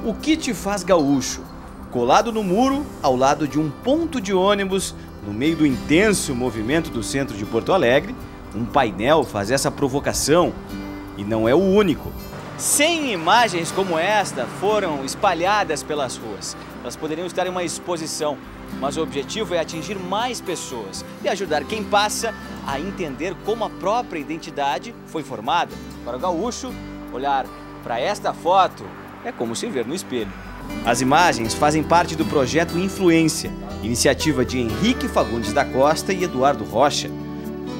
O que te faz gaúcho? Colado no muro, ao lado de um ponto de ônibus, no meio do intenso movimento do centro de Porto Alegre, um painel faz essa provocação. E não é o único. 100 imagens como esta foram espalhadas pelas ruas. Elas poderiam estar em uma exposição, mas o objetivo é atingir mais pessoas e ajudar quem passa a entender como a própria identidade foi formada. Para o gaúcho, olhar para esta foto é como se ver no espelho. As imagens fazem parte do projeto Influência, iniciativa de Henrique Fagundes da Costa e Eduardo Rocha.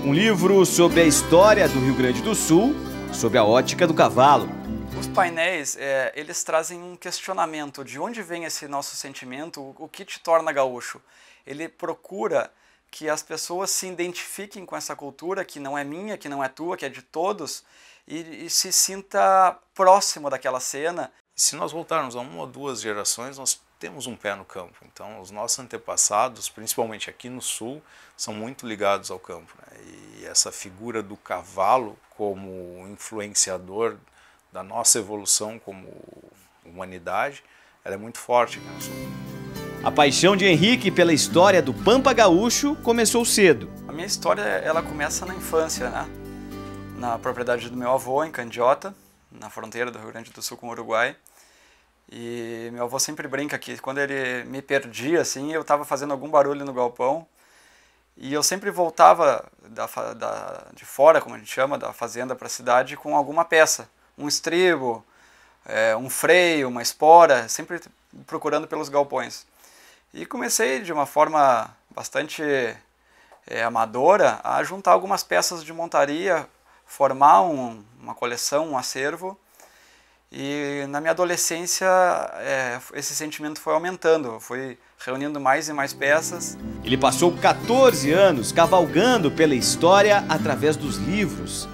Um livro sobre a história do Rio Grande do Sul, sob a ótica do cavalo. Os painéis, eles trazem um questionamento de onde vem esse nosso sentimento, o que te torna gaúcho. Ele procura que as pessoas se identifiquem com essa cultura que não é minha, que não é tua, que é de todos, e se sinta próximo daquela cena. Se nós voltarmos a uma ou duas gerações, nós temos um pé no campo. Então, os nossos antepassados, principalmente aqui no Sul, são muito ligados ao campo, né? E essa figura do cavalo como influenciador da nossa evolução como humanidade, ela é muito forte aqui no Sul. A paixão de Henrique pela história do Pampa Gaúcho começou cedo. A minha história, ela começa na infância, né? Na propriedade do meu avô, em Candiota, na fronteira do Rio Grande do Sul com o Uruguai. E meu avô sempre brinca que quando ele me perdia, assim, eu estava fazendo algum barulho no galpão e eu sempre voltava de fora, como a gente chama, da fazenda para a cidade com alguma peça. Um estribo, um freio, uma espora, sempre procurando pelos galpões. E comecei de uma forma bastante amadora a juntar algumas peças de montaria, formar uma coleção, um acervo. E na minha adolescência esse sentimento foi aumentando, fui reunindo mais e mais peças. Ele passou 14 anos cavalgando pela história através dos livros.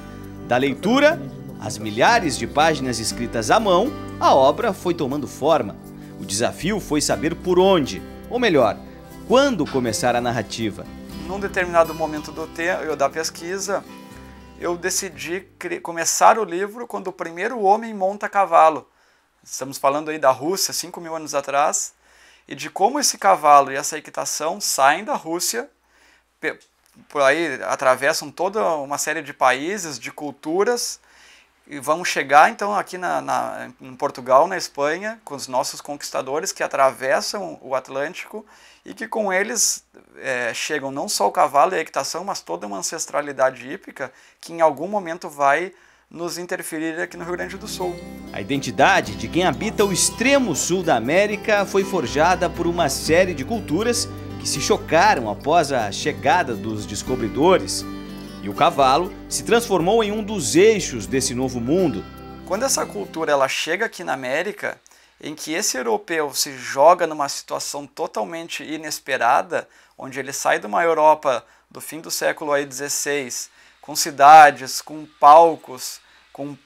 Da leitura, às milhares de páginas escritas à mão, a obra foi tomando forma. O desafio foi saber por onde, ou melhor, quando começar a narrativa. Num determinado momento da pesquisa, eu decidi começar o livro quando o primeiro homem monta a cavalo. Estamos falando aí da Rússia, 5.000 anos atrás, e de como esse cavalo e essa equitação saem da Rússia, por aí atravessam toda uma série de países, de culturas, e vão chegar então aqui em Portugal, na Espanha, com os nossos conquistadores que atravessam o Atlântico e que com eles chegam não só o cavalo e a equitação, mas toda uma ancestralidade hípica que em algum momento vai nos interferir aqui no Rio Grande do Sul. A identidade de quem habita o extremo sul da América foi forjada por uma série de culturas que se chocaram após a chegada dos descobridores. E o cavalo se transformou em um dos eixos desse novo mundo. Quando essa cultura ela chega aqui na América, em que esse europeu se joga numa situação totalmente inesperada, onde ele sai de uma Europa do fim do século XVI, com cidades, com palcos, com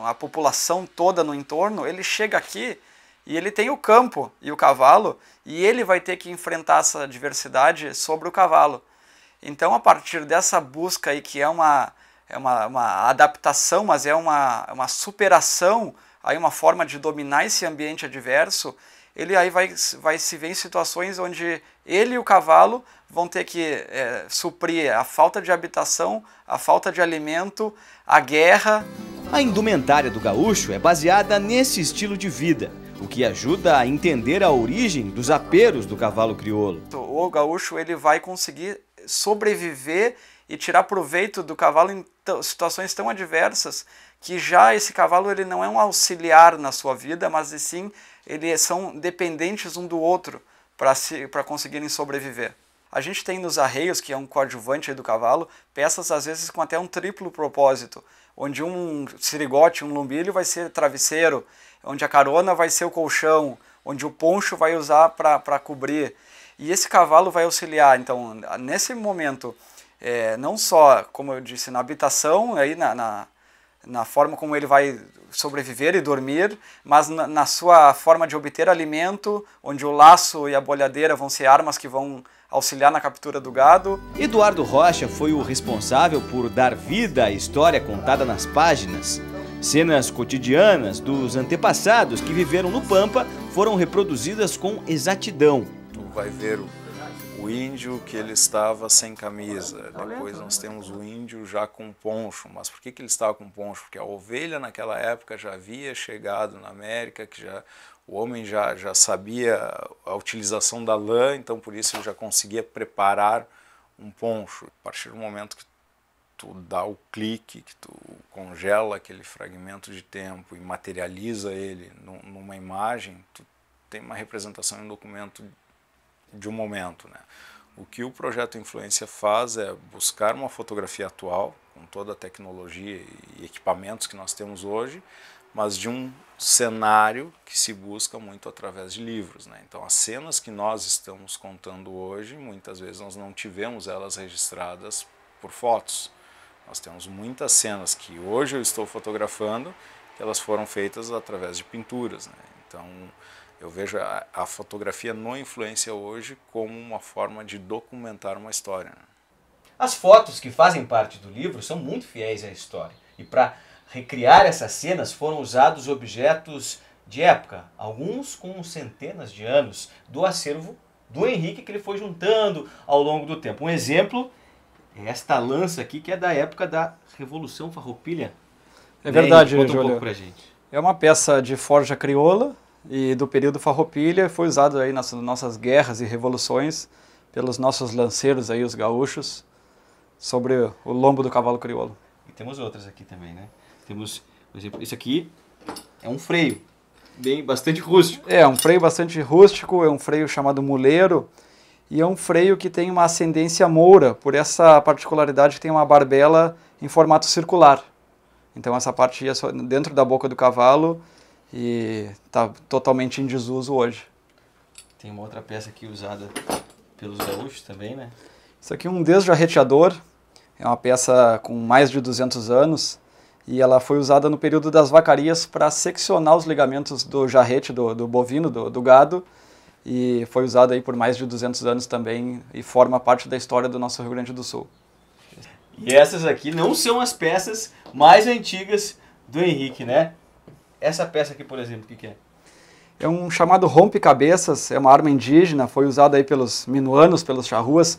a população toda no entorno, ele chega aqui e ele tem o campo e o cavalo, e ele vai ter que enfrentar essa diversidade sobre o cavalo. Então, a partir dessa busca aí, que é uma adaptação, mas é uma superação, aí uma forma de dominar esse ambiente adverso, ele aí vai se ver em situações onde ele e o cavalo vão ter que suprir a falta de habitação, a falta de alimento, a guerra. A indumentária do gaúcho é baseada nesse estilo de vida, o que ajuda a entender a origem dos aperos do cavalo crioulo. O gaúcho ele vai conseguir sobreviver e tirar proveito do cavalo em situações tão adversas que já esse cavalo ele não é um auxiliar na sua vida, mas sim eles são dependentes um do outro para conseguirem sobreviver. A gente tem nos arreios, que é um coadjuvante aí do cavalo, peças às vezes com até um triplo propósito, onde um sirigote, um lombilho vai ser travesseiro, onde a carona vai ser o colchão, onde o poncho vai usar para cobrir. E esse cavalo vai auxiliar, então, nesse momento, não só, como eu disse, na habitação, aí na forma como ele vai sobreviver e dormir, mas na sua forma de obter alimento, onde o laço e a bolhadeira vão ser armas que vão auxiliar na captura do gado. Eduardo Rocha foi o responsável por dar vida à história contada nas páginas. Cenas cotidianas dos antepassados que viveram no Pampa foram reproduzidas com exatidão. Tu vai ver o índio que ele estava sem camisa, depois nós temos o índio já com poncho. Mas por que ele estava com poncho? Porque a ovelha naquela época já havia chegado na América, que o homem já sabia a utilização da lã, então por isso ele já conseguia preparar um poncho. A partir do momento que tu dá o clique, que tu congela aquele fragmento de tempo e materializa ele numa imagem, tu tem uma representação em um documento de um momento, né? O que o Projeto Influência faz é buscar uma fotografia atual, com toda a tecnologia e equipamentos que nós temos hoje, mas de um cenário que se busca muito através de livros, né? Então as cenas que nós estamos contando hoje, muitas vezes nós não tivemos elas registradas por fotos. Nós temos muitas cenas que hoje eu estou fotografando, que elas foram feitas através de pinturas, né? Então eu vejo a fotografia no Influência hoje como uma forma de documentar uma história, né? As fotos que fazem parte do livro são muito fiéis à história. E para recriar essas cenas foram usados objetos de época, alguns com centenas de anos, do acervo do Henrique que ele foi juntando ao longo do tempo. Um exemplo é esta lança aqui, que é da época da Revolução Farroupilha. É verdade, Conta um Júlio. pouco pra gente. É uma peça de forja crioula e do período Farroupilha, foi usado aí nas nossas guerras e revoluções pelos nossos lanceiros aí, os gaúchos, sobre o lombo do cavalo crioulo. E temos outras aqui também, né? Temos, por exemplo, esse aqui é um freio, bastante rústico. É um freio bastante rústico, é um freio chamado muleiro, e é um freio que tem uma ascendência moura, por essa particularidade que tem uma barbela em formato circular. Então essa parte ia dentro da boca do cavalo e está totalmente em desuso hoje. Tem uma outra peça aqui usada pelos gaúchos também, né? Isso aqui é um desjarreteador, é uma peça com mais de 200 anos e ela foi usada no período das vacarias para seccionar os ligamentos do jarrete, do bovino, do gado, e foi usada aí por mais de 200 anos também e forma parte da história do nosso Rio Grande do Sul. E essas aqui não são as peças mais antigas do Henrique, né? Essa peça aqui, por exemplo, o que é? É um chamado rompe-cabeças, é uma arma indígena, foi usada aí pelos minuanos, pelos charruas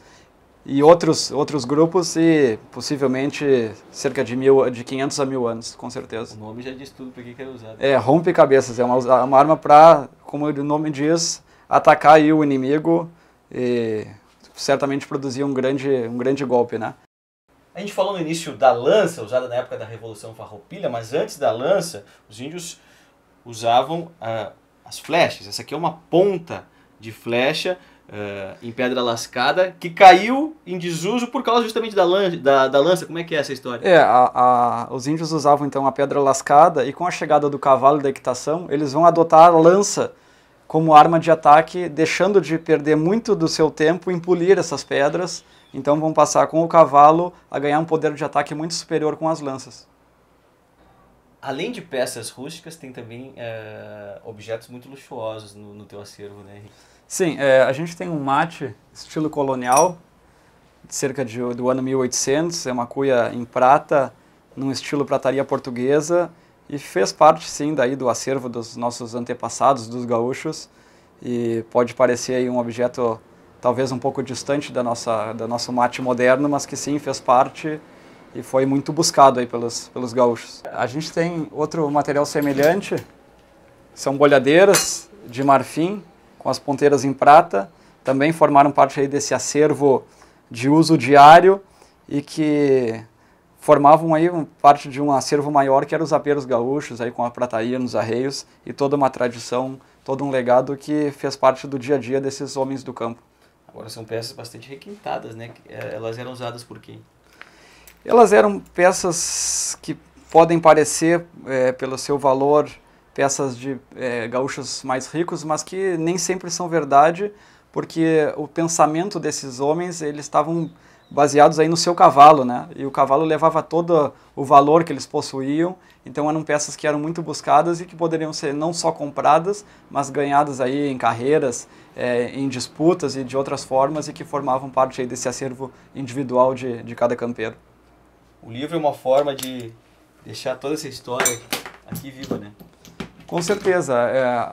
e outros grupos e possivelmente cerca de 500 a 1000 anos, com certeza. O nome já diz tudo para que era usado. É, rompe-cabeças, é uma arma para, como o nome diz, atacar aí o inimigo e certamente produzir um grande golpe, né? A gente falou no início da lança, usada na época da Revolução Farroupilha, mas antes da lança, os índios usavam as flechas. Essa aqui é uma ponta de flecha em pedra lascada que caiu em desuso por causa justamente da lança. Como é que é essa história? Os índios usavam então a pedra lascada e com a chegada do cavalo e da equitação, eles vão adotar a lança como arma de ataque, deixando de perder muito do seu tempo em polir essas pedras. Então vão passar com o cavalo a ganhar um poder de ataque muito superior com as lanças. Além de peças rústicas, tem também objetos muito luxuosos no teu acervo, né, Henrique? Sim, a gente tem um mate estilo colonial, cerca do ano 1800, é uma cuia em prata, num estilo prataria portuguesa, e fez parte, sim, daí do acervo dos nossos antepassados, dos gaúchos, e pode parecer aí um objeto talvez um pouco distante do nosso mate moderno, mas que sim, fez parte e foi muito buscado aí pelos gaúchos. A gente tem outro material semelhante, são bolhadeiras de marfim, com as ponteiras em prata, também formaram parte aí desse acervo de uso diário e que formavam aí parte de um acervo maior que eram os aperos gaúchos, aí com a prataria nos arreios e toda uma tradição, todo um legado que fez parte do dia a dia desses homens do campo. Agora são peças bastante requintadas, né? Elas eram usadas por quem? Elas eram peças que podem parecer, pelo seu valor, peças de gaúchos mais ricos, mas que nem sempre são verdade, porque o pensamento desses homens, eles estavam baseados aí no seu cavalo, né? E o cavalo levava todo o valor que eles possuíam, então eram peças que eram muito buscadas e que poderiam ser não só compradas, mas ganhadas aí em carreiras, em disputas e de outras formas, e que formavam parte aí desse acervo individual de cada campeiro. O livro é uma forma de deixar toda essa história aqui viva, né? Com certeza,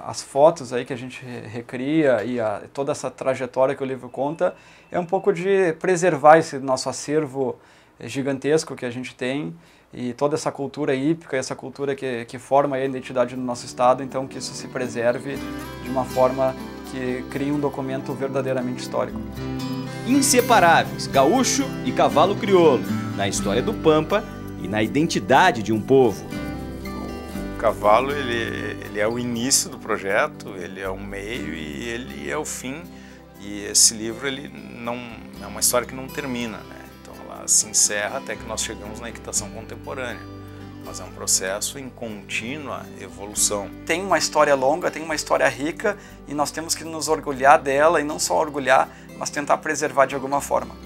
as fotos aí que a gente recria e toda essa trajetória que o livro conta é um pouco de preservar esse nosso acervo gigantesco que a gente tem e toda essa cultura hípica, essa cultura que forma a identidade do nosso estado, então que isso se preserve de uma forma que crie um documento verdadeiramente histórico. Inseparáveis, gaúcho e cavalo crioulo, na história do Pampa e na identidade de um povo. O cavalo ele é o início do projeto, ele é o meio e ele é o fim. E esse livro ele não é uma história que não termina, né? Então ela se encerra até que nós chegamos na equitação contemporânea. Mas é um processo em contínua evolução. Tem uma história longa, tem uma história rica e nós temos que nos orgulhar dela e não só orgulhar, mas tentar preservar de alguma forma.